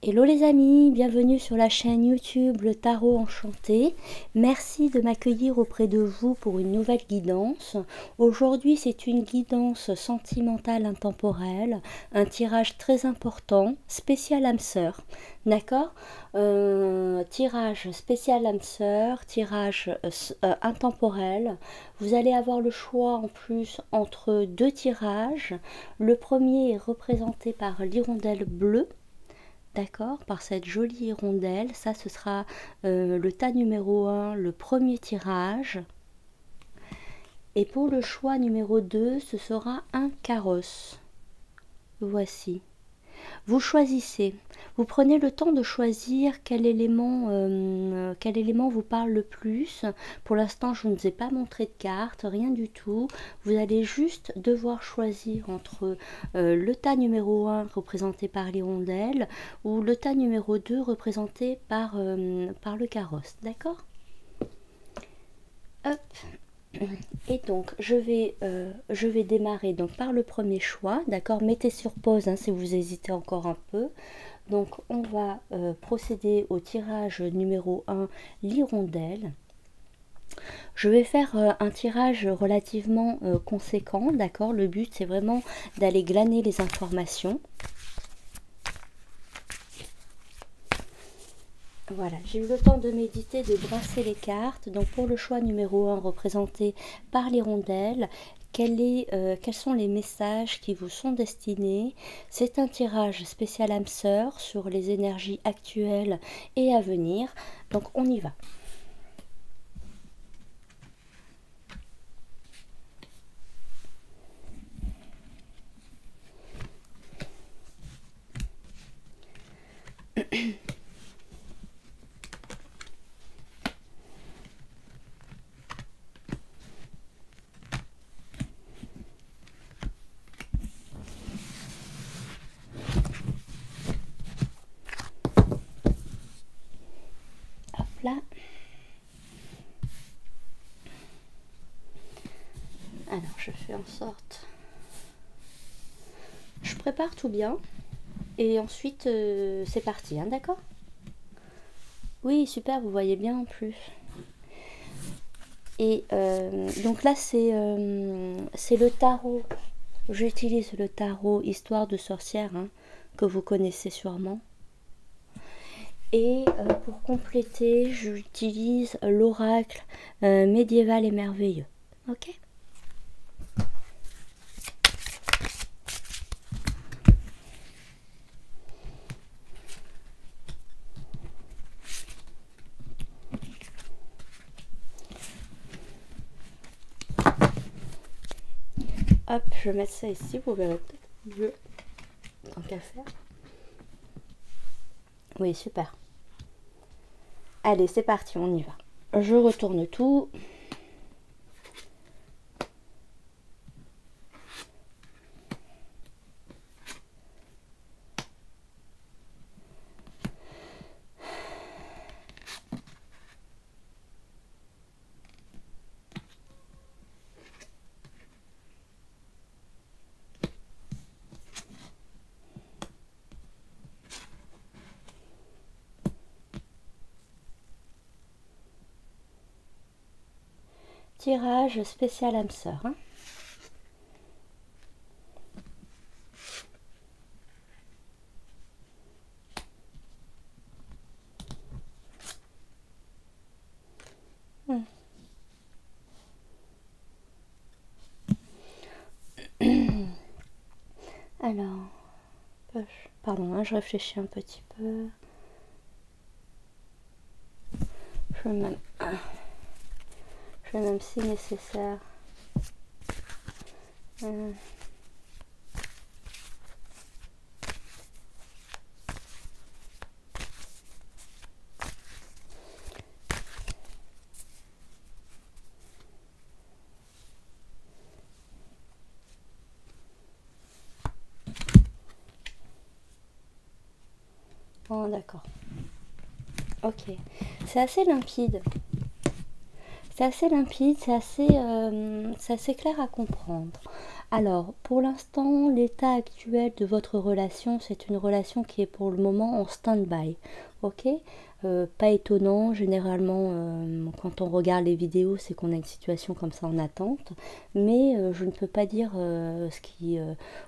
Hello les amis, bienvenue sur la chaîne YouTube Le Tarot Enchanté. Merci de m'accueillir auprès de vous pour une nouvelle guidance. Aujourd'hui c'est une guidance sentimentale intemporelle, un tirage très important, spécial âme sœur. D'accord, tirage spécial âme sœur, tirage intemporel. Vous allez avoir le choix en plus entre deux tirages. Le premier est représenté par l'hirondelle bleue. D'accord, par cette jolie hirondelle. Ça, ce sera le tas numéro 1, le premier tirage. Et pour le choix numéro 2, ce sera un carrosse. Voici. Vous choisissez. Vous prenez le temps de choisir quel élément vous parle le plus. Pour l'instant, je ne vous ai pas montré de carte, rien du tout. Vous allez juste devoir choisir entre le tas numéro 1 représenté par l'hirondelle ou le tas numéro 2 représenté par le carrosse. D'accord? Hop. Et donc je vais démarrer donc par le premier choix. D'accord, mettez sur pause hein, si vous hésitez encore un peu. Donc on va procéder au tirage numéro 1, l'hirondelle. Je vais faire un tirage relativement conséquent. D'accord, le but c'est vraiment d'aller glaner les informations. Voilà, j'ai eu le temps de méditer, de brasser les cartes. Donc pour le choix numéro 1 représenté par l'hirondelle, quels sont les messages qui vous sont destinés? C'est un tirage spécial âme sœur sur les énergies actuelles et à venir. Donc on y va. Hop là. Alors je fais en sorte... Je prépare tout bien. Et ensuite c'est parti, hein, d'accord? Oui, super, vous voyez bien en plus. Et donc là c'est le tarot. J'utilise le tarot Histoire de sorcière hein, que vous connaissez sûrement. Et pour compléter, j'utilise l'oracle médiéval et merveilleux. Ok? Hop, je vais mettre ça ici, vous verrez peut-être mieux tant qu'à faire. Oui, super. Allez, c'est parti, on y va. Je retourne tout. Tirage spécial âme sœur. Hein. Alors, pardon, hein, je réfléchis un petit peu. Je vais même si nécessaire. Bon, d'accord. Ok. C'est assez limpide. C'est assez limpide, c'est assez clair à comprendre. Alors, pour l'instant, l'état actuel de votre relation, c'est une relation qui est pour le moment en stand-by. Ok? Pas étonnant, généralement, quand on regarde les vidéos, c'est qu'on a une situation comme ça en attente. Mais je ne peux pas dire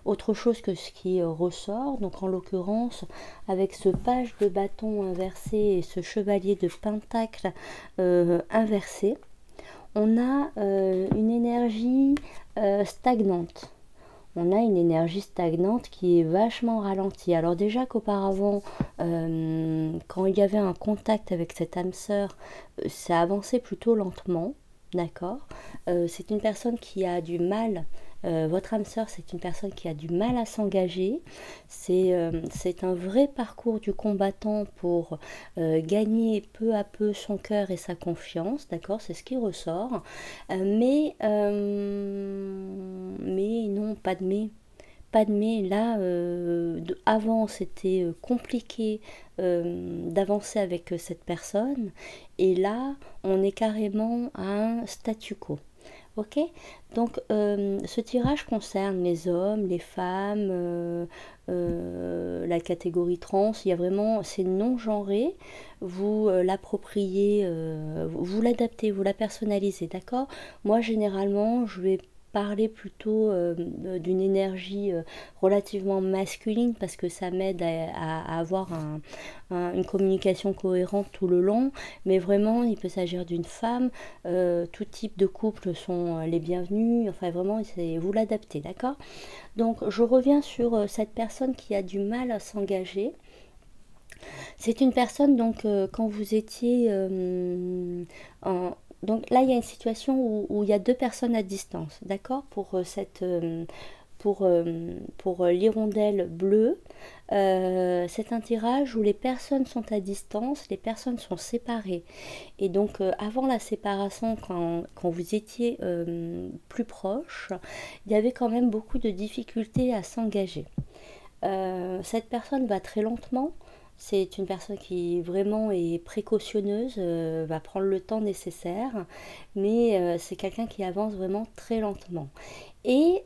autre chose que ce qui ressort. Donc, en l'occurrence, avec ce page de bâton inversé et ce chevalier de pentacle inversé, on a une énergie stagnante. On a une énergie stagnante qui est vachement ralentie. Alors déjà qu'auparavant, quand il y avait un contact avec cette âme sœur, ça avançait plutôt lentement, d'accord. C'est une personne qui a du mal, votre âme sœur, c'est une personne qui a du mal à s'engager. C'est un vrai parcours du combattant pour gagner peu à peu son cœur et sa confiance, d'accord, c'est ce qui ressort. Mais non, pas de mais. Pas de mais. Là, avant, c'était compliqué d'avancer avec cette personne. Et là, on est carrément à un statu quo. Ok, donc ce tirage concerne les hommes, les femmes, la catégorie trans. Il y a vraiment, c'est non genré. Vous l'appropriez, vous l'adaptez, vous la personnalisez, d'accord. Moi, généralement, je vais parler plutôt d'une énergie relativement masculine parce que ça m'aide à avoir une communication cohérente tout le long, mais vraiment il peut s'agir d'une femme, tout type de couple sont les bienvenus, enfin vraiment vous l'adaptez, d'accord. Donc je reviens sur cette personne qui a du mal à s'engager. C'est une personne, donc, quand vous étiez donc là, il y a une situation où il y a deux personnes à distance, d'accord, pour l'hirondelle bleue. C'est un tirage où les personnes sont à distance, les personnes sont séparées. Et donc, avant la séparation, quand vous étiez plus proche, il y avait quand même beaucoup de difficultés à s'engager. Cette personne va très lentement. C'est une personne qui vraiment est précautionneuse, va prendre le temps nécessaire, mais c'est quelqu'un qui avance vraiment très lentement. Et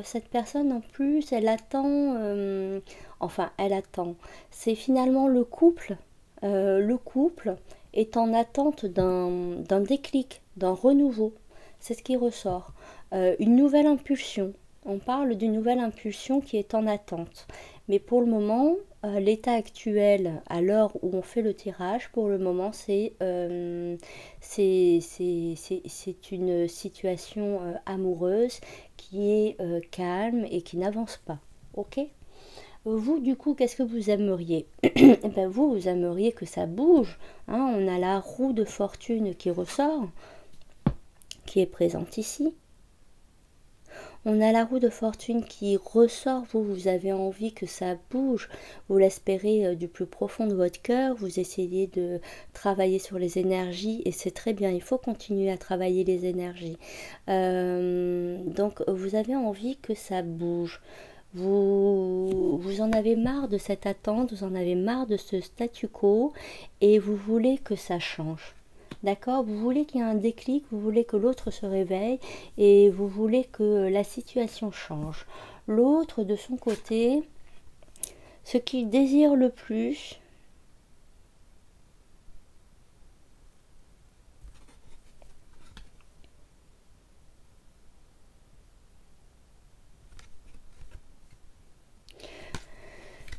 cette personne en plus, elle attend, elle attend. C'est finalement le couple est en attente d'un déclic, d'un renouveau. C'est ce qui ressort. Une nouvelle impulsion. On parle d'une nouvelle impulsion qui est en attente. Mais pour le moment, l'état actuel, à l'heure où on fait le tirage, pour le moment, c'est une situation amoureuse qui est calme et qui n'avance pas. Ok? Vous, du coup, qu'est-ce que vous aimeriez? Eh ben, vous aimeriez que ça bouge. Hein, on a la roue de fortune qui ressort, qui est présente ici. On a la roue de fortune qui ressort, vous avez envie que ça bouge, vous l'espérez du plus profond de votre cœur, vous essayez de travailler sur les énergies et c'est très bien, il faut continuer à travailler les énergies. Donc vous avez envie que ça bouge. Vous en avez marre de cette attente, vous en avez marre de ce statu quo et vous voulez que ça change. D'accord? Vous voulez qu'il y ait un déclic, vous voulez que l'autre se réveille et vous voulez que la situation change. L'autre, de son côté, ce qu'il désire le plus,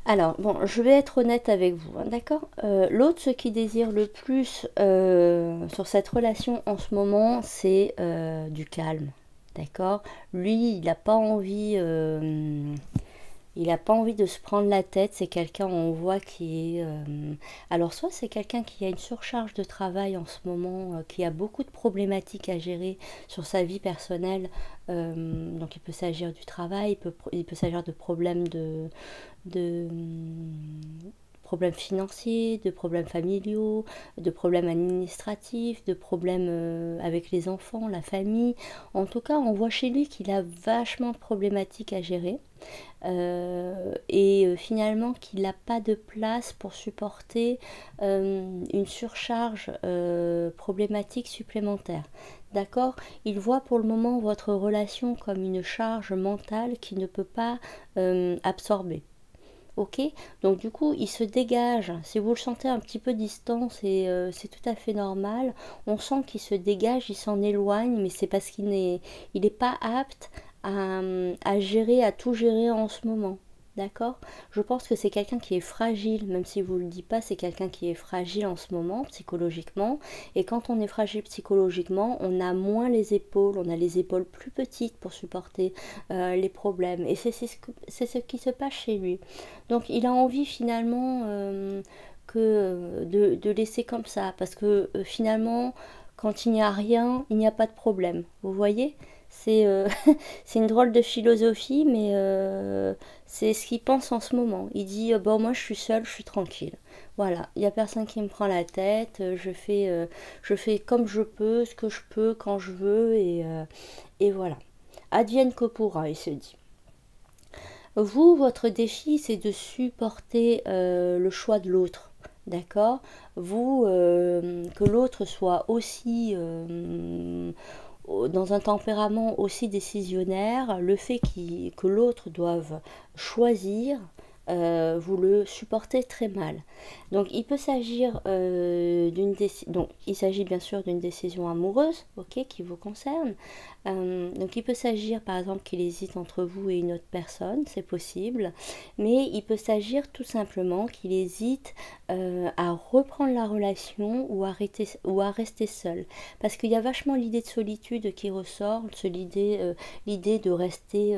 alors, bon, je vais être honnête avec vous, hein, d'accord. L'autre, ce qu'il désire le plus sur cette relation en ce moment, c'est du calme, d'accord. Lui, il n'a pas envie, il n'a pas envie de se prendre la tête. C'est quelqu'un, on voit, qui est... alors, soit c'est quelqu'un qui a une surcharge de travail en ce moment, qui a beaucoup de problématiques à gérer sur sa vie personnelle. Donc, il peut s'agir du travail, il peut s'agir de problèmes de problèmes financiers, de problèmes familiaux, de problèmes administratifs, de problèmes avec les enfants, la famille. En tout cas, on voit chez lui qu'il a vachement de problématiques à gérer. Finalement qu'il n'a pas de place pour supporter une surcharge problématique supplémentaire. D'accord? Il voit pour le moment votre relation comme une charge mentale qu'il ne peut pas absorber. Ok? Donc du coup, il se dégage. Si vous le sentez un petit peu distant, c'est tout à fait normal. On sent qu'il se dégage, il s'en éloigne, mais c'est parce qu'il n'est pas apte à gérer, à tout gérer en ce moment. D'accord? Je pense que c'est quelqu'un qui est fragile, même si vous ne le dites pas, c'est quelqu'un qui est fragile en ce moment, psychologiquement. Et quand on est fragile psychologiquement, on a moins les épaules, on a les épaules plus petites pour supporter les problèmes. Et c'est ce qui se passe chez lui. Donc il a envie finalement de laisser comme ça, parce que finalement, quand il n'y a rien, il n'y a pas de problème. Vous voyez? C'est c'est une drôle de philosophie, mais c'est ce qu'il pense en ce moment. Il dit, bon, moi je suis seul, je suis tranquille. Voilà, il n'y a personne qui me prend la tête, je fais comme je peux, ce que je peux, quand je veux, et voilà. Advienne que pourra, il se dit. Vous, votre défi, c'est de supporter le choix de l'autre. D'accord? Vous, que l'autre soit aussi dans un tempérament aussi décisionnaire, le fait que l'autre doive choisir, vous le supportez très mal. Donc il peut s'agir donc il s'agit bien sûr d'une décision amoureuse, ok, qui vous concerne. Donc il peut s'agir par exemple qu'il hésite entre vous et une autre personne, c'est possible, mais il peut s'agir tout simplement qu'il hésite à reprendre la relation ou à rester seul, parce qu'il y a vachement l'idée de solitude qui ressort, l'idée de rester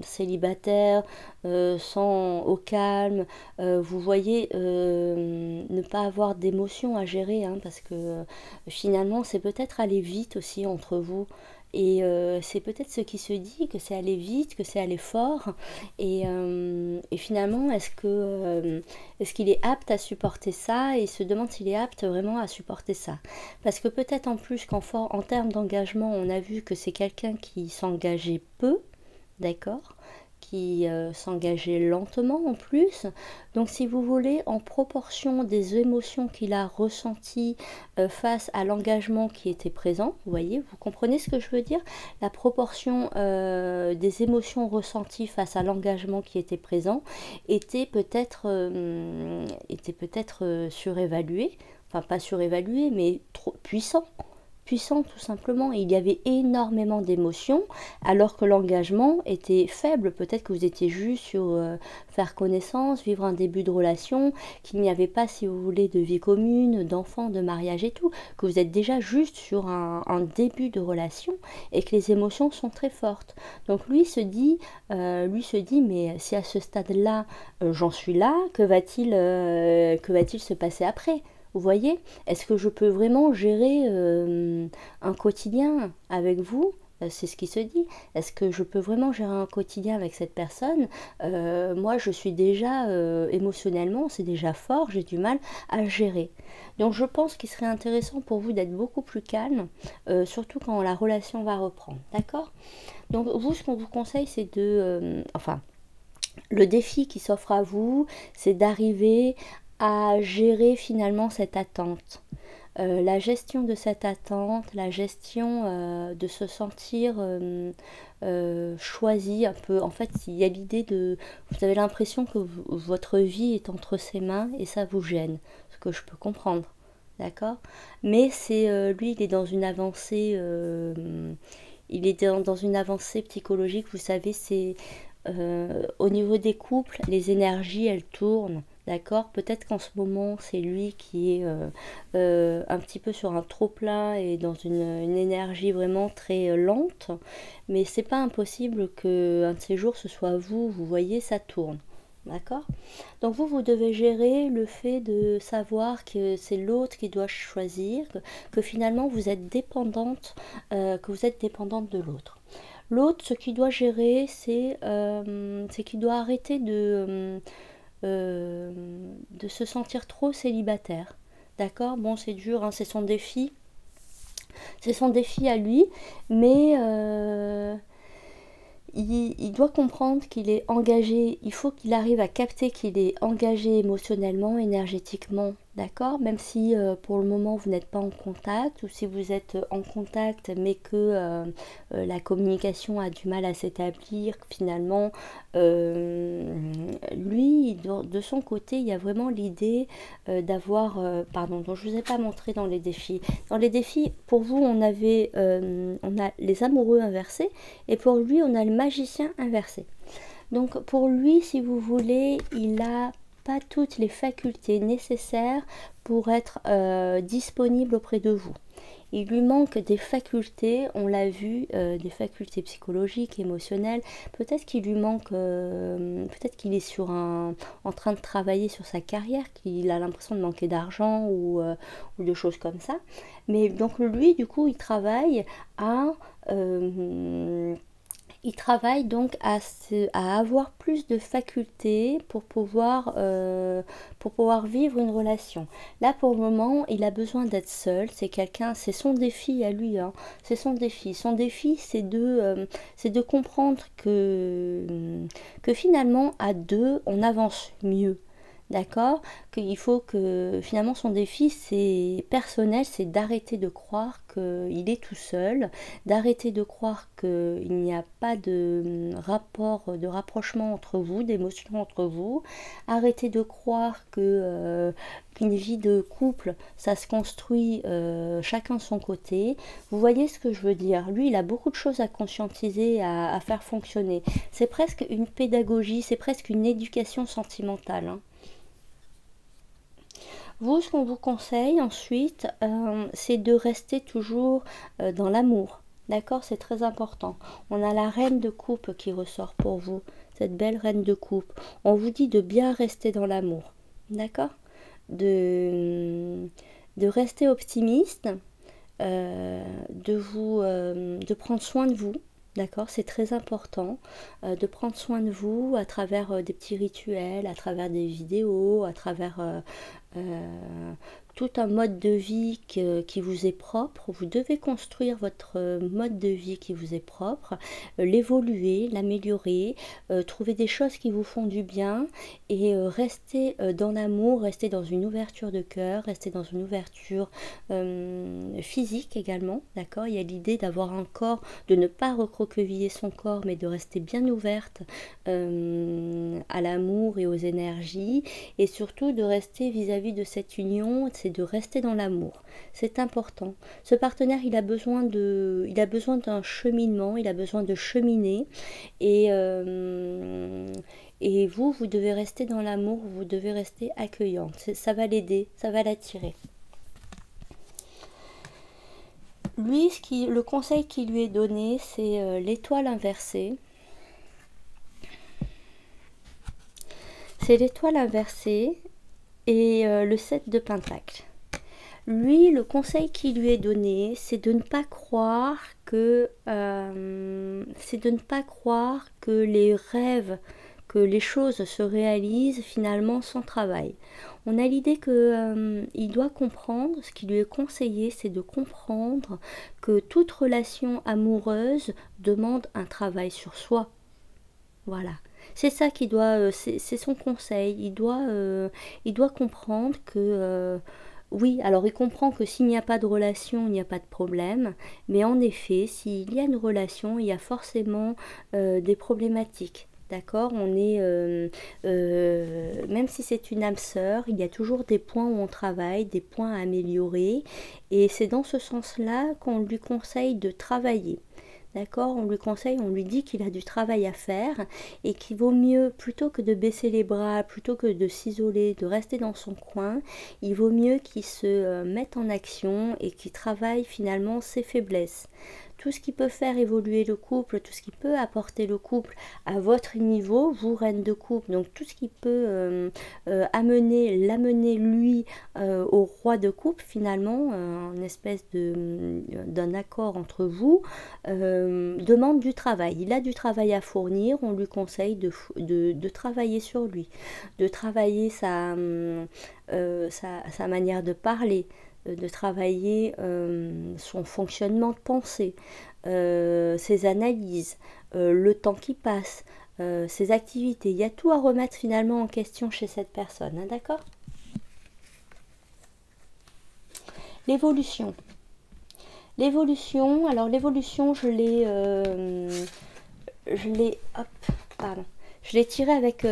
célibataire, au calme, vous voyez, ne pas avoir d'émotions à gérer, hein, parce que finalement c'est peut-être aller vite aussi entre vous. Et c'est peut-être ce qui se dit, que c'est aller vite, que c'est aller fort. Et finalement, est-ce qu'il est apte à supporter ça? Et il se demande s'il est apte vraiment à supporter ça. Parce que peut-être en plus en termes d'engagement, on a vu que c'est quelqu'un qui s'engageait peu, d'accord, qui s'engageait lentement en plus. Donc si vous voulez, en proportion des émotions qu'il a ressenties face à l'engagement qui était présent, vous voyez, vous comprenez ce que je veux dire? La proportion des émotions ressenties face à l'engagement qui était présent était peut-être surévaluée, enfin pas surévaluée, mais trop puissant tout simplement. Il y avait énormément d'émotions alors que l'engagement était faible. Peut-être que vous étiez juste sur faire connaissance, vivre un début de relation, qu'il n'y avait pas, si vous voulez, de vie commune, d'enfants, de mariage et tout, que vous êtes déjà juste sur un début de relation et que les émotions sont très fortes. Donc lui se dit mais si à ce stade-là j'en suis là, que va-t-il se passer après? Vous voyez? Est-ce que je peux vraiment gérer un quotidien avec vous? C'est ce qui se dit. Est-ce que je peux vraiment gérer un quotidien avec cette personne? Moi, je suis déjà émotionnellement, c'est déjà fort, j'ai du mal à gérer. Donc, je pense qu'il serait intéressant pour vous d'être beaucoup plus calme, surtout quand la relation va reprendre. D'accord? Donc, vous, ce qu'on vous conseille, c'est le défi qui s'offre à vous, c'est d'arriver à gérer finalement cette attente. La gestion de cette attente, la gestion de se sentir choisi un peu. En fait, il y a l'idée vous avez l'impression que votre vie est entre ses mains et ça vous gêne, ce que je peux comprendre. D'accord? Mais lui, il est dans une avancée, dans une avancée psychologique, vous savez, c'est au niveau des couples, les énergies, elles tournent. D'accord? Peut-être qu'en ce moment, c'est lui qui est un petit peu sur un trop-plein et dans une énergie vraiment très lente. Mais c'est pas impossible qu'un de ces jours, ce soit vous. Vous voyez, ça tourne. D'accord? Donc vous devez gérer le fait de savoir que c'est l'autre qui doit choisir, que finalement vous êtes dépendante, de l'autre. L'autre, ce qu'il doit gérer, c'est qu'il doit arrêter de se sentir trop célibataire. D'accord? Bon, c'est dur, hein, c'est son défi. C'est son défi à lui, mais il doit comprendre qu'il est engagé, il faut qu'il arrive à capter qu'il est engagé émotionnellement, énergétiquement, d'accord? Même si pour le moment vous n'êtes pas en contact, ou si vous êtes en contact mais que la communication a du mal à s'établir, finalement, lui, de son côté, il y a vraiment l'idée d'avoir, pardon, dont je ne vous ai pas montré dans les défis. Dans les défis, pour vous, on a les amoureux inversés, et pour lui, on a le magicien inversé. Donc pour lui, si vous voulez, il n'a pas toutes les facultés nécessaires pour être disponible auprès de vous. Il lui manque des facultés, on l'a vu, des facultés psychologiques, émotionnelles. Peut-être qu'il lui manque, peut-être qu'il est en train de travailler sur sa carrière, qu'il a l'impression de manquer d'argent ou de choses comme ça. Mais donc lui, du coup, il travaille donc à avoir plus de facultés pour pouvoir vivre une relation. Là, pour le moment, il a besoin d'être seul. C'est son défi à lui, hein. C'est son défi. Son défi, c'est de comprendre que finalement, à deux, on avance mieux. D'accord? Qu'il faut que finalement son défi c'est personnel, c'est d'arrêter de croire qu'il est tout seul, d'arrêter de croire qu'il n'y a pas de rapport, de rapprochement entre vous, d'émotion entre vous, arrêter de croire qu'une vie de couple, ça se construit chacun de son côté. Vous voyez ce que je veux dire? Lui, il a beaucoup de choses à conscientiser, à faire fonctionner. C'est presque une pédagogie, c'est presque une éducation sentimentale, hein. Vous, ce qu'on vous conseille ensuite, c'est de rester toujours dans l'amour. D'accord? C'est très important. On a la reine de coupe qui ressort pour vous, cette belle reine de coupe. On vous dit de bien rester dans l'amour. D'accord? De rester optimiste, de prendre soin de vous. D'accord, c'est très important de prendre soin de vous à travers des petits rituels, à travers des vidéos, à travers tout un mode de vie qui vous est propre. Vous devez construire votre mode de vie qui vous est propre, l'évoluer, l'améliorer, trouver des choses qui vous font du bien et rester dans l'amour, rester dans une ouverture de cœur, rester dans une ouverture physique également. D'accord, il y a l'idée d'avoir un corps, de ne pas recroqueviller son corps, mais de rester bien ouverte à l'amour et aux énergies, et surtout de rester vis-à-vis de cette union, c'est de rester dans l'amour. C'est important. Ce partenaire, il a besoin d'un cheminement, il a besoin de cheminer, et vous devez rester dans l'amour, vous devez rester accueillante. Ça va l'aider, ça va l'attirer. Lui, le conseil qui lui est donné, c'est l'étoile inversée. C'est l'étoile inversée et le 7 de Pentacle. Lui, le conseil qui lui est donné, c'est de ne pas croire que les rêves, que les choses se réalisent finalement sans travail. On a l'idée qu'il doit comprendre, ce qui lui est conseillé, c'est de comprendre que toute relation amoureuse demande un travail sur soi. Voilà. C'est ça qu'il doit, c'est son conseil. Il doit comprendre que oui, alors il comprend que s'il n'y a pas de relation, il n'y a pas de problème. Mais en effet, s'il y a une relation, il y a forcément des problématiques. D'accord? Même si c'est une âme sœur, il y a toujours des points où on travaille, des points à améliorer. Et c'est dans ce sens-là qu'on lui conseille de travailler. D'accord, on lui dit qu'il a du travail à faire et qu'il vaut mieux, plutôt que de baisser les bras, plutôt que de s'isoler, de rester dans son coin, il vaut mieux qu'il se mette en action et qu'il travaille finalement ses faiblesses. tout ce qui peut faire évoluer le couple, tout ce qui peut apporter le couple à votre niveau, vous reine de couple, donc tout ce qui peut l'amener lui au roi de couple finalement, une espèce d'un accord entre vous, demande du travail. Il a du travail à fournir, on lui conseille de travailler sur lui, de travailler sa manière de parler, de travailler son fonctionnement de pensée, ses analyses, le temps qui passe, ses activités. Il y a tout à remettre finalement en question chez cette personne, hein, d'accord? L'évolution. L'évolution, alors l'évolution, je l'ai tiré avec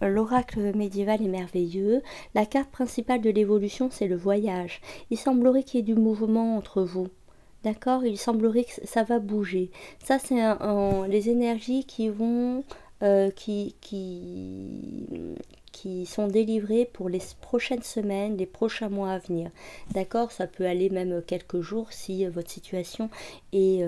l'oracle médiéval et merveilleux. La carte principale de l'évolution, c'est le voyage. Il semblerait qu'il y ait du mouvement entre vous. D'accord? Il semblerait que ça va bouger. Ça, c'est les énergies qui vont... qui sont délivrées pour les prochaines semaines, les prochains mois à venir. D'accord? Ça peut aller même quelques jours si votre situation est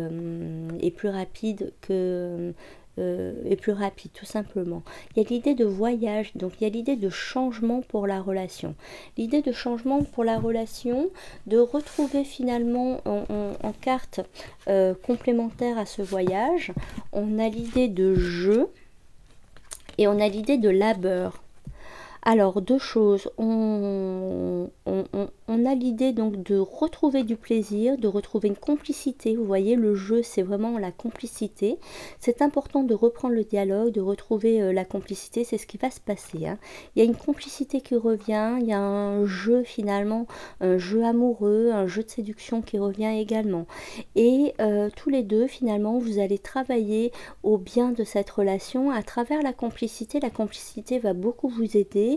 plus rapide que... est plus rapide, tout simplement. Il y a l'idée de voyage, donc il y a l'idée de changement pour la relation. L'idée de changement pour la relation, de retrouver finalement en carte complémentaire à ce voyage, on a l'idée de jeu et on a l'idée de labeur. Alors, deux choses, on a l'idée donc de retrouver du plaisir, de retrouver une complicité. Vous voyez, le jeu, c'est vraiment la complicité. C'est important de reprendre le dialogue, de retrouver la complicité, c'est ce qui va se passer, hein. Il y a une complicité qui revient, il y a un jeu finalement, un jeu amoureux, un jeu de séduction qui revient également. Et tous les deux, finalement, vous allez travailler au bien de cette relation à travers la complicité. La complicité va beaucoup vous aider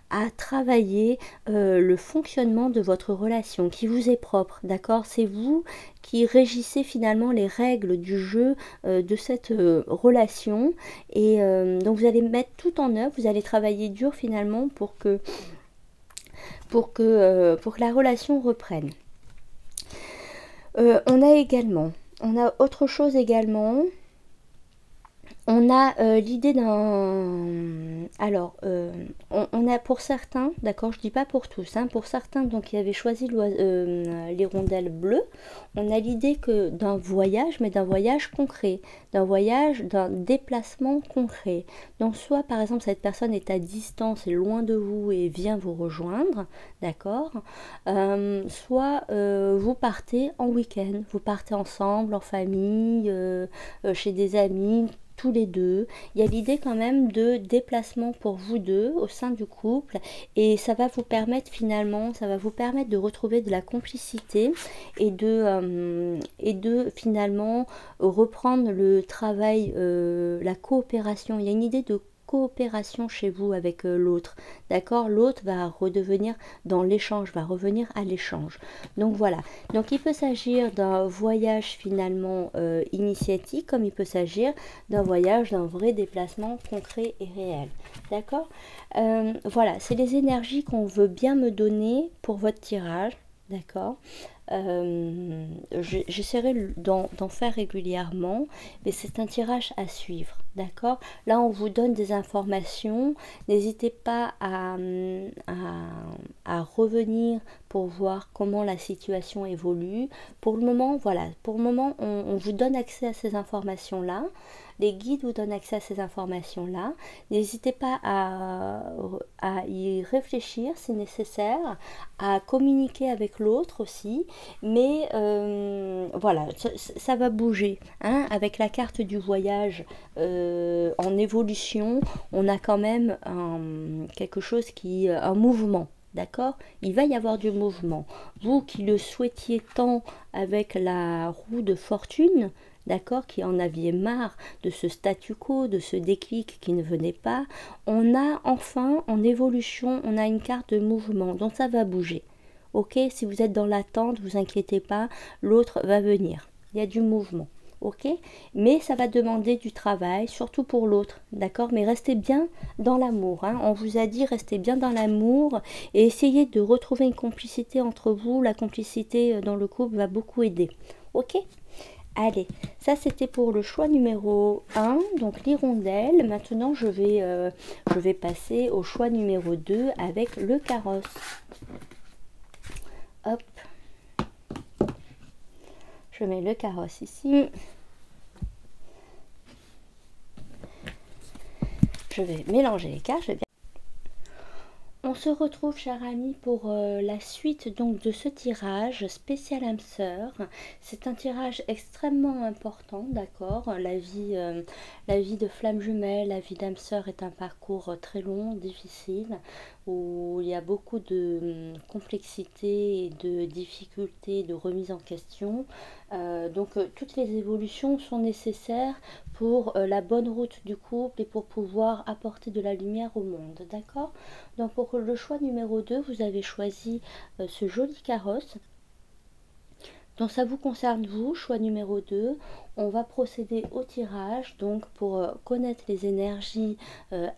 à travailler le fonctionnement de votre relation qui vous est propre, d'accord? C'est vous qui régissez finalement les règles du jeu de cette relation et donc vous allez mettre tout en œuvre, vous allez travailler dur finalement pour que la relation reprenne. On a autre chose également. On a l'idée d'un... Alors, on a pour certains, d'accord, je dis pas pour tous, hein, pour certains donc qui avaient choisi l'hirondelle bleue, on a l'idée que d'un voyage, mais d'un voyage concret, d'un déplacement concret. Donc soit par exemple cette personne est à distance et loin de vous et vient vous rejoindre, d'accord, soit vous partez en week-end, vous partez ensemble, en famille, chez des amis, tous les deux. Il y a l'idée quand même de déplacement pour vous deux au sein du couple et ça va vous permettre finalement, ça va vous permettre de retrouver de la complicité et de finalement reprendre le travail, la coopération. Il y a une idée de coopération chez vous avec l'autre, d'accord? L'autre va redevenir dans l'échange, va revenir à l'échange. Donc voilà, donc il peut s'agir d'un voyage finalement initiatique, comme il peut s'agir d'un voyage, d'un vrai déplacement concret et réel, d'accord? Voilà, c'est les énergies qu'on veut bien me donner pour votre tirage, d'accord? J'essaierai d'en faire régulièrement, mais c'est un tirage à suivre, d'accord? Là, on vous donne des informations, n'hésitez pas à revenir pour voir comment la situation évolue. Pour le moment, voilà, pour le moment, on vous donne accès à ces informations-là. Les guides vous donnent accès à ces informations-là. N'hésitez pas à y réfléchir si nécessaire, à communiquer avec l'autre aussi. Mais voilà, ça va bouger, hein. Avec la carte du voyage en évolution, on a quand même quelque chose un mouvement. D'accord? Il va y avoir du mouvement. Vous qui le souhaitiez tant avec la roue de fortune, d'accord, qui en aviez marre de ce statu quo, de ce déclic qui ne venait pas, on a enfin, en évolution, on a une carte de mouvement, donc ça va bouger. Ok? Si vous êtes dans l'attente, vous inquiétez pas, l'autre va venir. Il y a du mouvement. Ok, mais ça va demander du travail, surtout pour l'autre, d'accord? Mais restez bien dans l'amour, hein. On vous a dit restez bien dans l'amour et essayez de retrouver une complicité entre vous. La complicité dans le couple va beaucoup aider. Ok, Allez, ça c'était pour le choix numéro 1, donc l'hirondelle. Maintenant je vais passer au choix numéro 2 avec le carrosse. Hop, je mets le carrosse ici. Je vais mélanger les cartes. On se retrouve, chers amis, pour la suite donc de ce tirage spécial âme sœur. C'est un tirage extrêmement important, d'accord. La vie de flamme jumelle, la vie d'âme sœur est un parcours très long, difficile, où il y a beaucoup de complexité, de difficultés, de remise en question. Donc toutes les évolutions sont nécessaires pour la bonne route du couple et pour pouvoir apporter de la lumière au monde, d'accord. Donc pour le choix numéro 2, vous avez choisi ce joli carrosse. Donc ça vous concerne vous, choix numéro 2. On va procéder au tirage donc pour connaître les énergies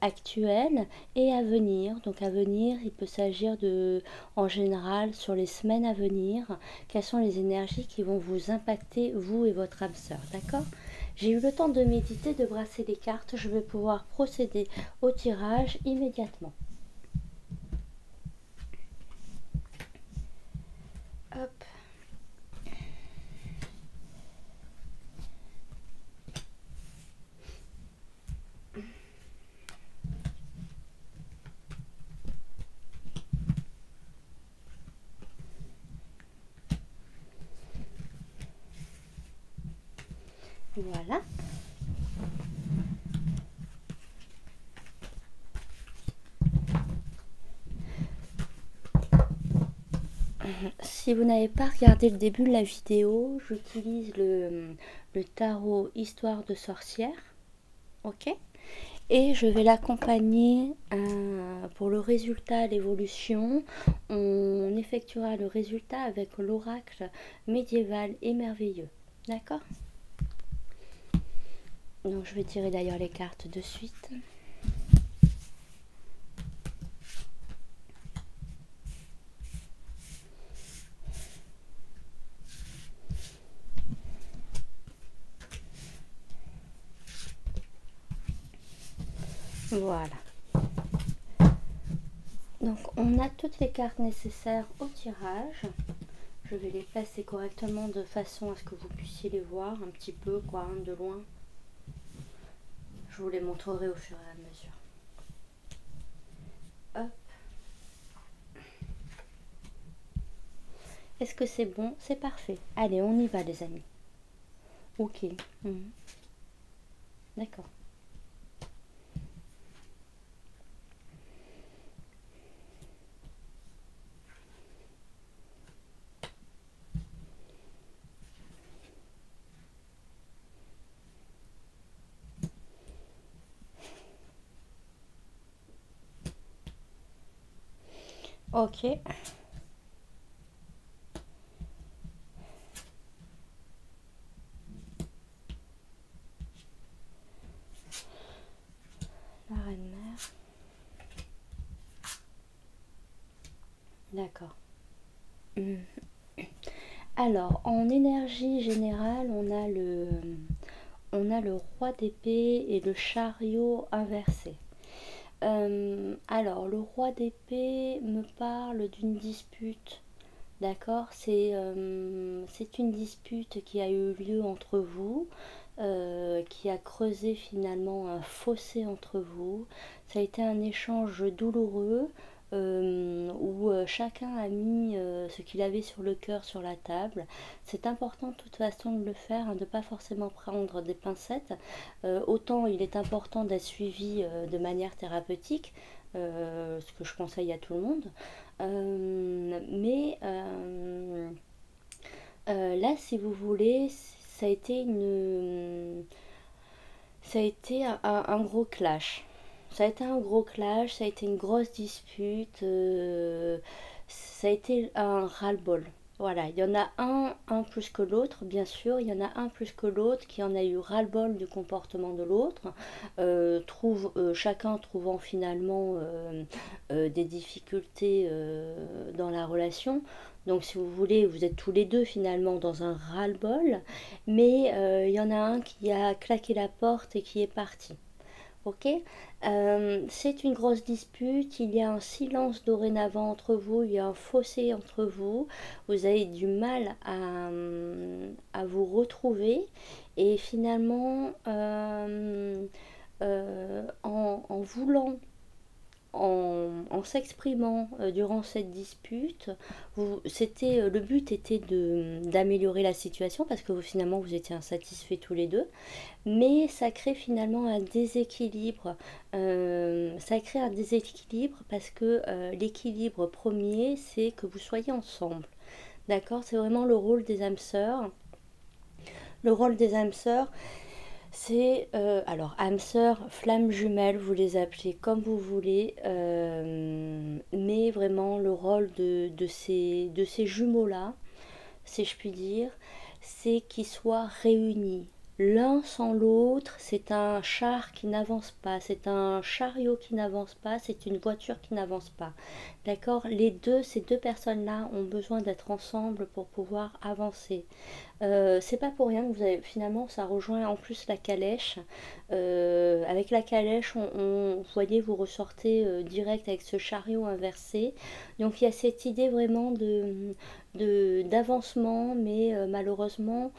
actuelles et à venir. Donc à venir, il peut s'agir de, en général, sur les semaines à venir, quelles sont les énergies qui vont vous impacter, vous et votre âme sœur, d'accord. J'ai eu le temps de méditer, de brasser les cartes. Je vais pouvoir procéder au tirage immédiatement. Hop. Voilà. Si vous n'avez pas regardé le début de la vidéo, j'utilise le tarot Histoire de sorcière, ok. Et je vais l'accompagner pour le résultat, l'évolution. On effectuera le résultat avec l'oracle médiéval et merveilleux, d'accord. Donc je vais tirer d'ailleurs les cartes de suite. Voilà. Donc on a toutes les cartes nécessaires au tirage. Je vais les placer correctement de façon à ce que vous puissiez les voir un petit peu, quoi, de loin. Je vous les montrerai au fur et à mesure. Hop. Est-ce que c'est bon? C'est parfait. Allez, on y va les amis. Ok. D'accord. Ok. La reine-mère. D'accord. Alors, en énergie générale, on a le roi d'épée et le chariot inversé. Alors, le roi d'épée me parle d'une dispute. D'accord, c'est une dispute qui a eu lieu entre vous, qui a creusé finalement un fossé entre vous. Ça a été un échange douloureux où chacun a mis ce qu'il avait sur le cœur sur la table. C'est important de toute façon de le faire, hein, de ne pas forcément prendre des pincettes. Autant il est important d'être suivi de manière thérapeutique, ce que je conseille à tout le monde. Mais là, si vous voulez, ça a été un gros clash. Ça a été un gros clash, ça a été une grosse dispute, ça a été un ras-le-bol. Voilà, il y en a un plus que l'autre, bien sûr, il y en a un plus que l'autre qui en a eu ras-le-bol du comportement de l'autre, chacun trouvant finalement des difficultés dans la relation. Donc si vous voulez, vous êtes tous les deux finalement dans un ras-le-bol, mais il y en a un qui a claqué la porte et qui est parti. Ok. C'est une grosse dispute, il y a un silence dorénavant entre vous, il y a un fossé entre vous, vous avez du mal à vous retrouver et finalement en voulant en s'exprimant durant cette dispute, le but était d'améliorer la situation parce que finalement vous étiez insatisfaits tous les deux, mais ça crée finalement un déséquilibre. Ça crée un déséquilibre parce que l'équilibre premier, c'est que vous soyez ensemble. D'accord. C'est vraiment le rôle des âmes sœurs. Le rôle des âmes sœurs, c'est, alors, âmes sœurs, flammes jumelles, vous les appelez comme vous voulez, mais vraiment le rôle de ces jumeaux-là, si je puis dire, c'est qu'ils soient réunis. L'un sans l'autre, c'est un char qui n'avance pas, c'est un chariot qui n'avance pas, c'est une voiture qui n'avance pas. D'accord. Ces deux personnes-là ont besoin d'être ensemble pour pouvoir avancer. C'est pas pour rien que vous avez, finalement, ça rejoint en plus la calèche. Avec la calèche, vous voyez, vous ressortez direct avec ce chariot inversé. Donc il y a cette idée vraiment d'avancement, mais malheureusement,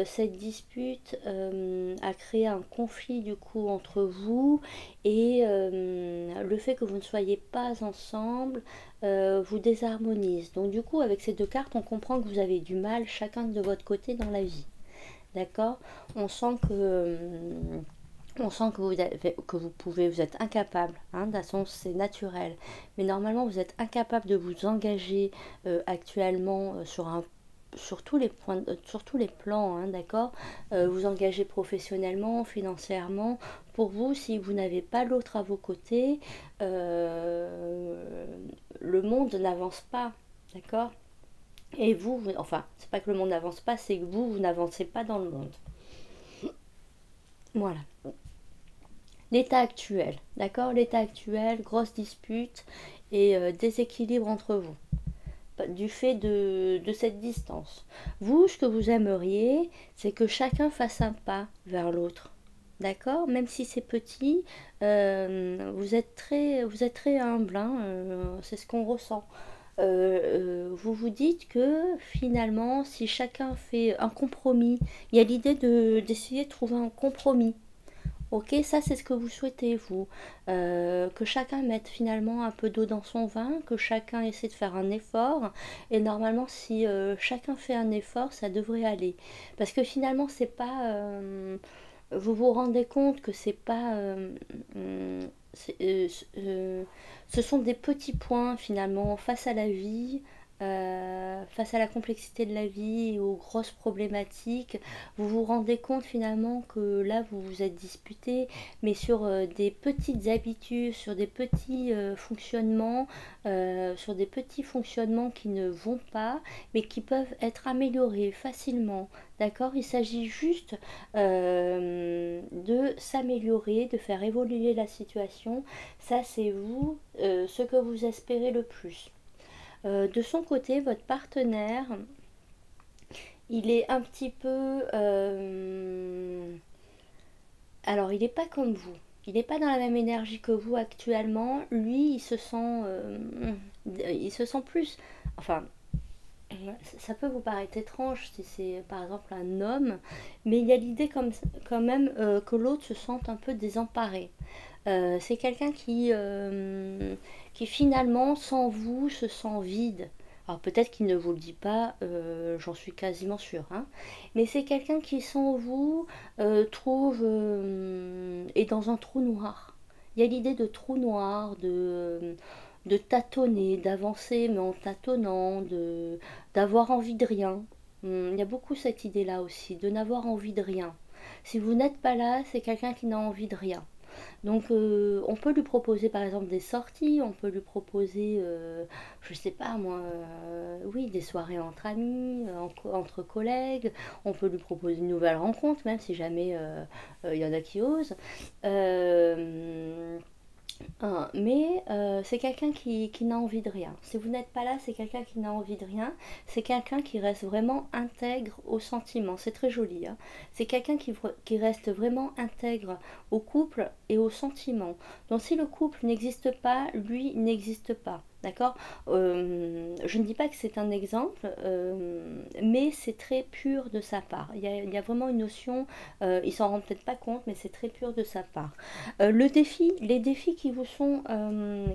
cette dispute a créé un conflit du coup entre vous et le fait que vous ne soyez pas ensemble vous désharmonise. Donc du coup, avec ces deux cartes, on comprend que vous avez du mal chacun de votre côté dans la vie. D'accord. On sent que vous pouvez, vous êtes incapable, hein, de toute façon c'est naturel, mais normalement vous êtes incapable de vous engager actuellement sur tous les points, sur tous les plans, hein, d'accord. Vous engager professionnellement, financièrement. Pour vous, si vous n'avez pas l'autre à vos côtés, le monde n'avance pas, d'accord. Et enfin, c'est pas que le monde n'avance pas, c'est que vous n'avancez pas dans le monde. Voilà. L'état actuel, d'accord. L'état actuel, grosse dispute et déséquilibre entre vous du fait de cette distance. Vous, ce que vous aimeriez, c'est que chacun fasse un pas vers l'autre. D'accord. Même si c'est petit, vous êtes très humble, hein, c'est ce qu'on ressent. Vous vous dites que finalement, si chacun fait un compromis, il y a l'idée d'essayer de trouver un compromis. Ok, ça c'est ce que vous souhaitez, vous. Que chacun mette finalement un peu d'eau dans son vin, que chacun essaie de faire un effort. Et normalement, si chacun fait un effort, ça devrait aller. Parce que finalement, c'est pas. Vous vous rendez compte que c'est pas. C'est- euh, euh, Ce sont des petits points finalement face à la vie. Face à la complexité de la vie et aux grosses problématiques, vous vous rendez compte finalement que là vous vous êtes disputé, mais sur des petites habitudes, sur des petits sur des petits fonctionnements qui ne vont pas, mais qui peuvent être améliorés facilement. D'accord. Il s'agit juste de s'améliorer, de faire évoluer la situation. Ça, c'est vous, ce que vous espérez le plus. De son côté, votre partenaire, il est un petit peu... alors, il n'est pas comme vous. Il n'est pas dans la même énergie que vous actuellement. Lui, il se sent plus... Enfin, ça peut vous paraître étrange si c'est par exemple un homme, mais il y a l'idée quand même que l'autre se sente un peu désemparé. C'est quelqu'un qui finalement, sans vous, se sent vide. Alors peut-être qu'il ne vous le dit pas, j'en suis quasiment sûre, hein. Mais c'est quelqu'un qui, sans vous, est dans un trou noir. Il y a l'idée de trou noir, de tâtonner, d'avancer mais en tâtonnant, d'avoir envie de rien. Il y a beaucoup cette idée-là aussi, de n'avoir envie de rien. Si vous n'êtes pas là, c'est quelqu'un qui n'a envie de rien. Donc on peut lui proposer par exemple des sorties, on peut lui proposer, je sais pas moi, oui, des soirées entre amis, entre collègues, on peut lui proposer une nouvelle rencontre, même si jamais il y en a qui osent. Euh, mais c'est quelqu'un qui n'a envie de rien. Si vous n'êtes pas là, c'est quelqu'un qui n'a envie de rien. C'est quelqu'un qui reste vraiment intègre au sentiment. C'est très joli, hein. C'est quelqu'un qui reste vraiment intègre au couple et au sentiment. Donc si le couple n'existe pas, lui n'existe pas. D'accord. Je ne dis pas que c'est un exemple, mais c'est très pur de sa part. Il y a vraiment une notion, il s'en rend peut-être pas compte, mais c'est très pur de sa part. Les défis qui vous sont,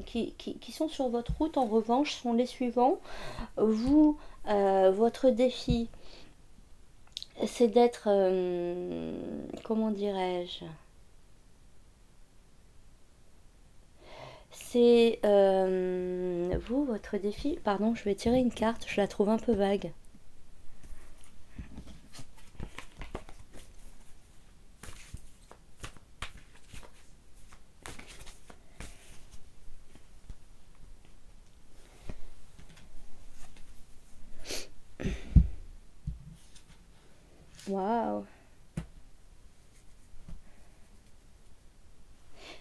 qui sont sur votre route, en revanche, sont les suivants. Vous, votre défi, c'est d'être, comment dirais-je, c'est vous, votre défi, pardon, je vais tirer une carte, je la trouve un peu vague. Waouh.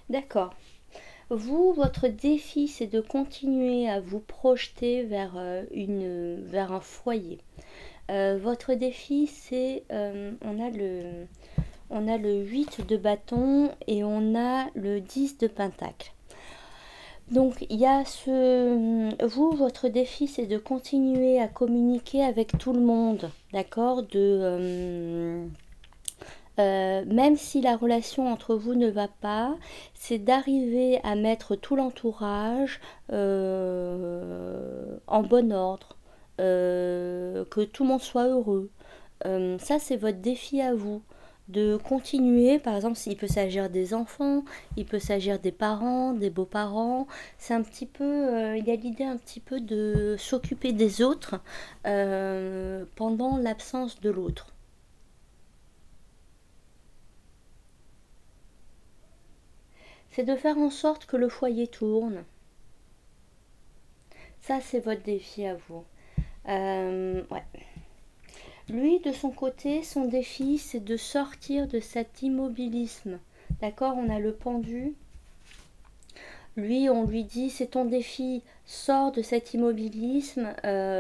D'accord. Vous, votre défi, c'est de continuer à vous projeter vers, vers un foyer. Votre défi, c'est, on a le 8 de bâton et on a le 10 de pentacle. Donc il y a vous, votre défi, c'est de continuer à communiquer avec tout le monde, d'accord, même si la relation entre vous ne va pas, c'est d'arriver à mettre tout l'entourage en bon ordre, que tout le monde soit heureux. Ça, c'est votre défi à vous. De continuer, par exemple, il peut s'agir des enfants, il peut s'agir des parents, des beaux-parents. C'est un petit peu, il y a l'idée un petit peu de s'occuper des autres pendant l'absence de l'autre. C'est de faire en sorte que le foyer tourne. Ça, c'est votre défi à vous. Ouais. Lui, de son côté, son défi, c'est de sortir de cet immobilisme. D'accord. On a le pendu. Lui, on lui dit, c'est ton défi, sors de cet immobilisme,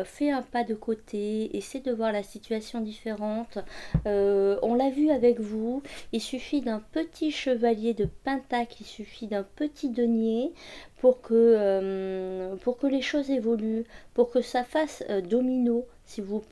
fais un pas de côté, essaie de voir la situation différente. On l'a vu avec vous, il suffit d'un petit chevalier de pentacle, il suffit d'un petit denier pour que les choses évoluent, pour que ça fasse domino, si vous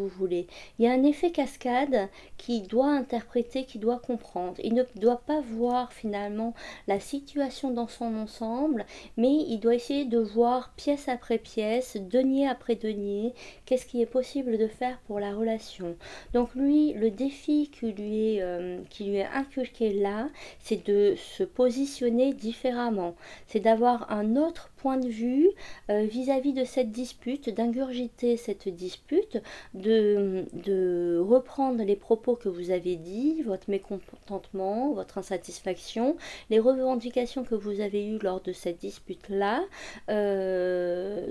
voulez. Il y a un effet cascade qui doit interpréter, qui doit comprendre. Il ne doit pas voir finalement la situation dans son ensemble, mais il doit essayer de voir pièce après pièce, denier après denier, qu'est-ce qui est possible de faire pour la relation. Donc lui, le défi qui lui est inculqué là, c'est de se positionner différemment, c'est d'avoir un autre point de vue vis-à-vis de cette dispute, d'ingurgiter cette dispute, de reprendre les propos que vous avez dit, votre mécontentement, votre insatisfaction, les revendications que vous avez eues lors de cette dispute-là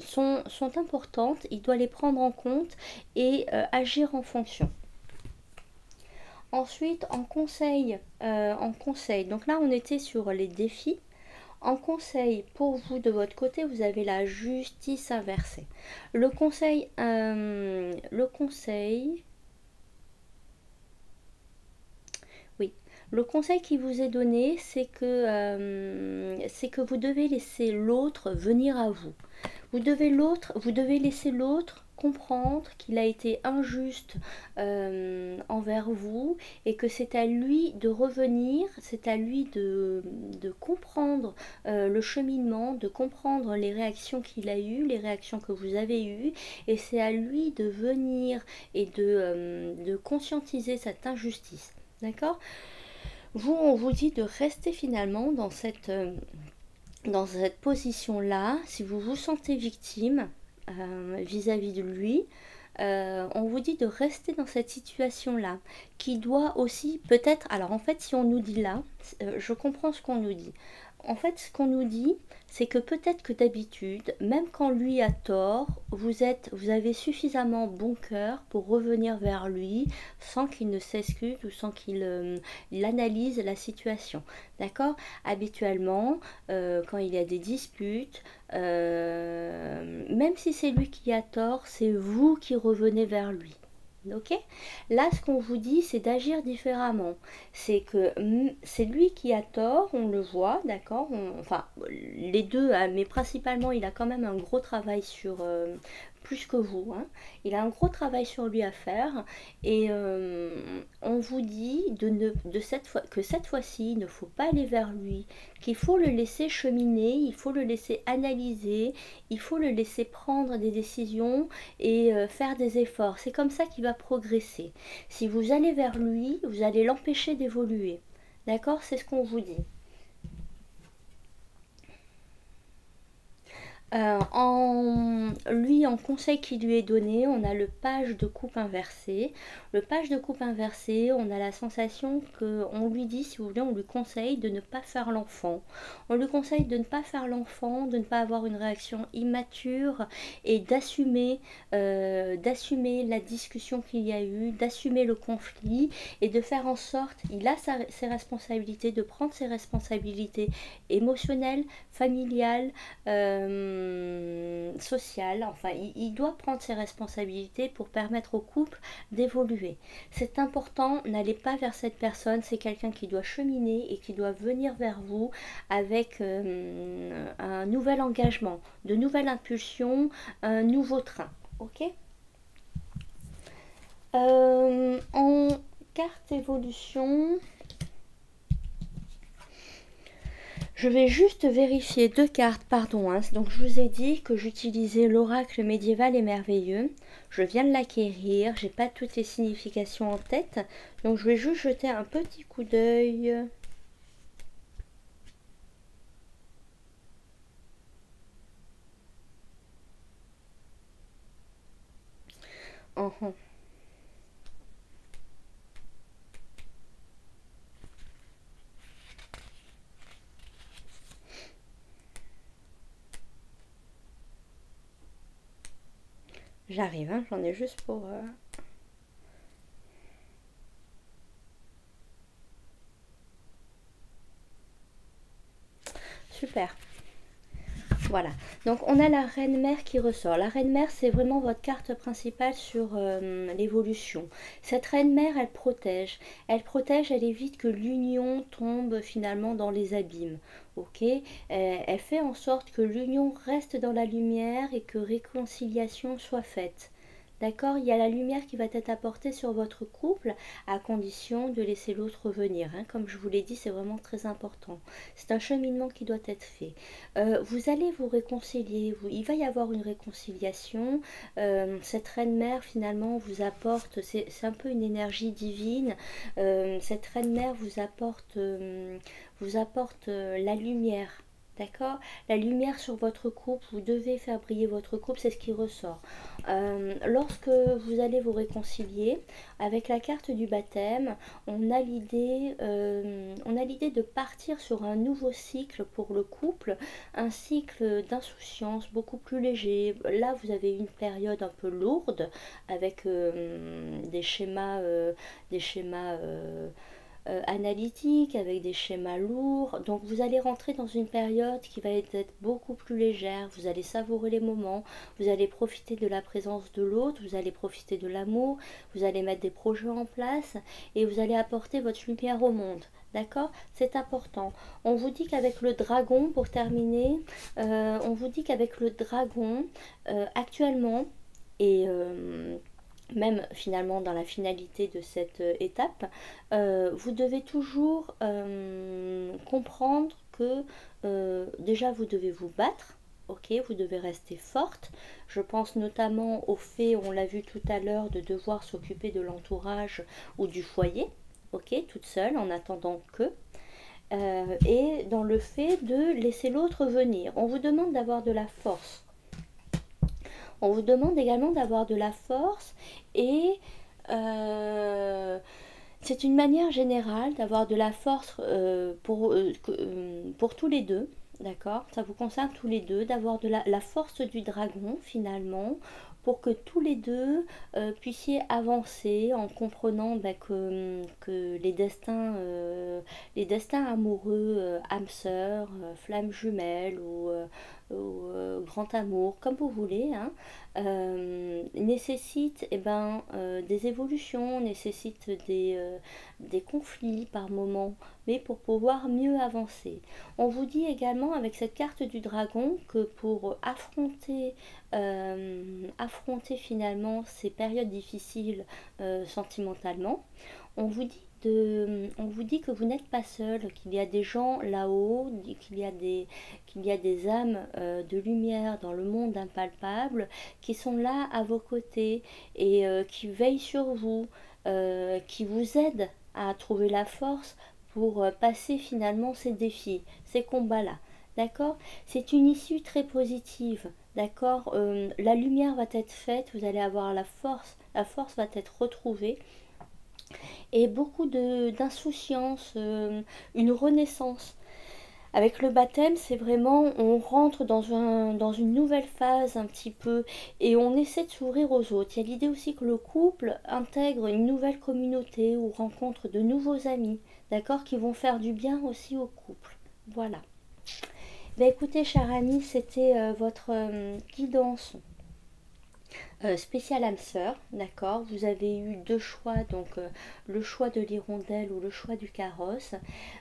sont importantes, il doit les prendre en compte et agir en fonction. Ensuite, en conseil, donc là on était sur les défis. En conseil, pour vous de votre côté, vous avez la justice inversée. Oui, le conseil qui vous est donné, c'est que vous devez laisser l'autre venir à vous. Vous devez laisser l'autre comprendre qu'il a été injuste envers vous et que c'est à lui de revenir, c'est à lui de comprendre le cheminement, de comprendre les réactions qu'il a eues, les réactions que vous avez eues, et c'est à lui de venir et de conscientiser cette injustice. D'accord. Vous, on vous dit de rester finalement dans cette position-là, si vous vous sentez victime vis-à-vis de lui, On vous dit de rester dans cette situation-là, qui doit aussi peut-être... Alors en fait, si on nous dit là, je comprends ce qu'on nous dit. En fait, ce qu'on nous dit, c'est que peut-être que d'habitude, même quand lui a tort, vous avez suffisamment bon cœur pour revenir vers lui sans qu'il ne s'excuse ou sans il analyse la situation. D'accord? Habituellement, quand il y a des disputes, même si c'est lui qui a tort, c'est vous qui revenez vers lui. Ok? Là, ce qu'on vous dit, c'est d'agir différemment. C'est que c'est lui qui a tort, on le voit, d'accord? Enfin, les deux, hein, mais principalement, il a quand même un gros travail sur... plus que vous, hein. Il a un gros travail sur lui à faire et on vous dit que cette fois-ci, il ne faut pas aller vers lui, qu'il faut le laisser cheminer, il faut le laisser analyser, il faut le laisser prendre des décisions et faire des efforts. C'est comme ça qu'il va progresser. Si vous allez vers lui, vous allez l'empêcher d'évoluer. D'accord? C'est ce qu'on vous dit. En conseil qui lui est donné, on a le page de coupe inversé. Le page de coupe inversé, on a la sensation qu'on lui dit, si vous voulez, on lui conseille de ne pas faire l'enfant. On lui conseille de ne pas faire l'enfant, de ne pas avoir une réaction immature et d'assumer la discussion qu'il y a eu, d'assumer le conflit et de faire en sorte, il a ses responsabilités, de prendre ses responsabilités émotionnelles, familiales, social, enfin il doit prendre ses responsabilités pour permettre au couple d'évoluer. C'est important, n'allez pas vers cette personne, c'est quelqu'un qui doit cheminer et qui doit venir vers vous avec un nouvel engagement, de nouvelles impulsions, un nouveau train. Ok? En carte évolution, je vais juste vérifier deux cartes, pardon, hein. Donc je vous ai dit que j'utilisais l'oracle médiéval et merveilleux. Je viens de l'acquérir, j'ai pas toutes les significations en tête. Donc je vais juste jeter un petit coup d'œil. Uhum. J'arrive, hein, j'en ai juste pour... Super. Voilà, donc on a la reine mère qui ressort. La reine mère, c'est vraiment votre carte principale sur l'évolution. Cette reine mère, elle protège, elle évite que l'union tombe finalement dans les abîmes. Ok, elle fait en sorte que l'union reste dans la lumière et que réconciliation soit faite. D'accord? Il y a la lumière qui va être apportée sur votre couple à condition de laisser l'autre venir, hein. Comme je vous l'ai dit, c'est vraiment très important. C'est un cheminement qui doit être fait. Vous allez vous réconcilier, il va y avoir une réconciliation. Cette reine-mère finalement vous apporte, c'est un peu une énergie divine. Cette reine-mère vous apporte la lumière. D'accord? La lumière sur votre couple, vous devez faire briller votre couple, c'est ce qui ressort. Lorsque vous allez vous réconcilier, avec la carte du baptême, on a l'idée de partir sur un nouveau cycle pour le couple, un cycle d'insouciance beaucoup plus léger. Là, vous avez une période un peu lourde avec des schémas analytique, avec des schémas lourds. Donc vous allez rentrer dans une période qui va être beaucoup plus légère. Vous allez savourer les moments, vous allez profiter de la présence de l'autre, vous allez profiter de l'amour, vous allez mettre des projets en place et vous allez apporter votre lumière au monde. D'accord? C'est important. On vous dit qu'avec le dragon, pour terminer, on vous dit qu'avec le dragon, actuellement, et même finalement dans la finalité de cette étape, vous devez toujours comprendre que déjà vous devez vous battre. Ok, vous devez rester forte. Je pense notamment au fait, on l'a vu tout à l'heure, de devoir s'occuper de l'entourage ou du foyer. Ok, toute seule en attendant que. Et dans le fait de laisser l'autre venir. On vous demande d'avoir de la force. On vous demande également d'avoir de la force et c'est une manière générale d'avoir de la force pour tous les deux. D'accord? Ça vous concerne tous les deux, d'avoir de la force du dragon finalement, pour que tous les deux puissiez avancer en comprenant bah, que les destins amoureux, âme sœur, flamme jumelle ou grand amour, comme vous voulez, hein, nécessitent des évolutions, nécessitent des conflits par moments, mais pour pouvoir mieux avancer. On vous dit également avec cette carte du dragon que pour affronter finalement ces périodes difficiles sentimentalement, on vous dit que vous n'êtes pas seul, qu'il y a des gens là-haut, qu'il y a des âmes de lumière dans le monde impalpable qui sont là à vos côtés et qui veillent sur vous, qui vous aident à trouver la force pour passer finalement ces défis, ces combats-là. D'accord? C'est une issue très positive. D'accord? La lumière va être faite, vous allez avoir la force va être retrouvée et beaucoup d'insouciance, une renaissance. Avec le baptême, c'est vraiment, on rentre dans une nouvelle phase un petit peu et on essaie de s'ouvrir aux autres. Il y a l'idée aussi que le couple intègre une nouvelle communauté ou rencontre de nouveaux amis, d'accord, qui vont faire du bien aussi au couple. Voilà. Ben écoutez, chère amie, c'était votre guidance spécial âme sœur, d'accord. Vous avez eu deux choix, donc le choix de l'hirondelle ou le choix du carrosse.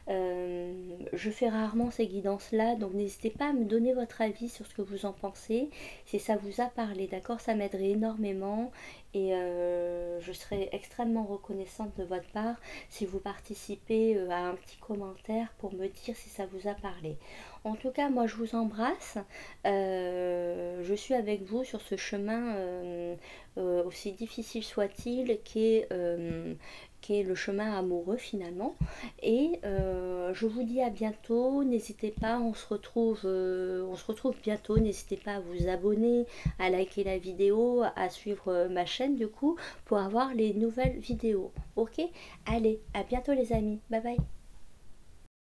Je fais rarement ces guidances-là, donc n'hésitez pas à me donner votre avis sur ce que vous en pensez, si ça vous a parlé, d'accord. Ça m'aiderait énormément et je serais extrêmement reconnaissante de votre part si vous participez à un petit commentaire pour me dire si ça vous a parlé. En tout cas, moi je vous embrasse. Je suis avec vous sur ce chemin aussi difficile soit-il, qui est le chemin amoureux finalement. Et je vous dis à bientôt. N'hésitez pas, on se retrouve bientôt. N'hésitez pas à vous abonner, à liker la vidéo, à suivre ma chaîne du coup pour avoir les nouvelles vidéos. Ok? Allez, à bientôt les amis. Bye bye.